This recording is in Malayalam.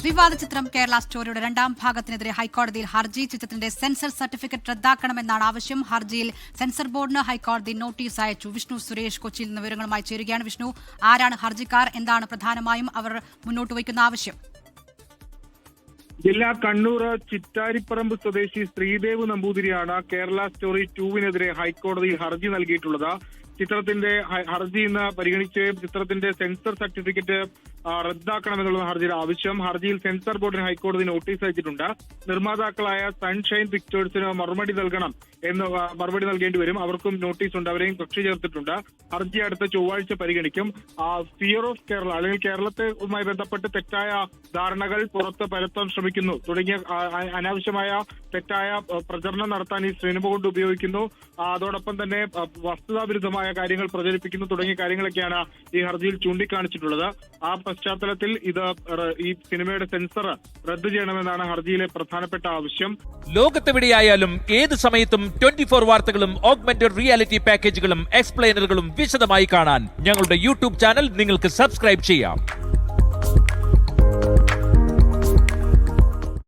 വിവാദ ചിത്രം കേരള സ്റ്റോറിയുടെ രണ്ടാം ഭാഗത്തിനെതിരെ ഹൈക്കോടതിയിൽ ഹർജി. ചിത്രത്തിന്റെ സെൻസർ സർട്ടിഫിക്കറ്റ് റദ്ദാക്കണമെന്നാണ് ആവശ്യം. ഹർജിയിൽ സെൻസർ ബോർഡിന് ഹൈക്കോടതി നോട്ടീസ് അയച്ചു. വിഷ്ണു സുരേഷ് കൊച്ചിയിൽ നിന്ന് വിവരങ്ങളുമായി ചേരുകയാണ്. വിഷ്ണു, ആരാണ് ഹർജിക്കാർ? എന്താണ് പ്രധാനമായും അവർ മുന്നോട്ട് വയ്ക്കുന്ന ആവശ്യം? ജില്ലാ കണ്ണൂർ ചിറ്റാരിപ്പറമ്പ് സ്വദേശി ശ്രീദേവ് നമ്പൂതിരിയാണ് കേരള സ്റ്റോറി 2-വിനെതിരെ ഹൈക്കോടതിയിൽ ഹർജി നൽകിയിട്ടുള്ളത്. ചിത്രത്തിന്റെ ഹർജി ഇന്ന് പരിഗണിക്കുകയും ചിത്രത്തിന്റെ സെൻസർ സർട്ടിഫിക്കറ്റ് റദ്ദാക്കണമെന്നുള്ള ഹർജിയുടെ ആവശ്യം. ഹർജിയിൽ സെൻസർ ബോർഡിന് ഹൈക്കോടതി നോട്ടീസ് അയച്ചിട്ടുണ്ട്. നിർമ്മാതാക്കളായ സൺഷൈൻ പിക്ചേഴ്സിന് മറുപടി നൽകേണ്ടി വരും. അവർക്കും നോട്ടീസ് ഉണ്ട്, അവരെയും കക്ഷി ചേർത്തിട്ടുണ്ട്. ഹർജി അടുത്ത ചൊവ്വാഴ്ച പരിഗണിക്കും. ഫിയർ ഓഫ് കേരള അല്ലെങ്കിൽ കേരളവുമായി ബന്ധപ്പെട്ട് തെറ്റായ ധാരണകൾ പുറത്ത് പരത്താൻ ശ്രമിക്കുന്നു തുടങ്ങിയ അനാവശ്യമായ തെറ്റായ പ്രചരണം നടത്താൻ ഈ സിനിമ കൊണ്ട് ഉപയോഗിക്കുന്നു. അതോടൊപ്പം തന്നെ വസ്തുതാവിരുദ്ധമായ കാര്യങ്ങൾ പ്രചരിപ്പിക്കുന്നു തുടങ്ങിയ കാര്യങ്ങളൊക്കെയാണ് ഈ ഹർജിയിൽ ചൂണ്ടിക്കാണിച്ചിട്ടുള്ളത്. ആ പശ്ചാത്തലത്തിൽ ഈ സിനിമയുടെ സെൻസർ റദ്ദു ചെയ്യണമെന്നാണ് ഹർജിയിലെ പ്രധാനപ്പെട്ട ആവശ്യം. ലോകത്തെവിടെയായാലും ഏത് സമയത്തും 24 വാർത്തകളും ഓഗ്മെന്റഡ് റിയാലിറ്റി പാക്കേജുകളും എക്സ്പ്ലെയിനറുകളും വിശദമായി കാണാൻ ഞങ്ങളുടെ യൂട്യൂബ് ചാനൽ നിങ്ങൾക്ക് സബ്സ്ക്രൈബ് ചെയ്യാം.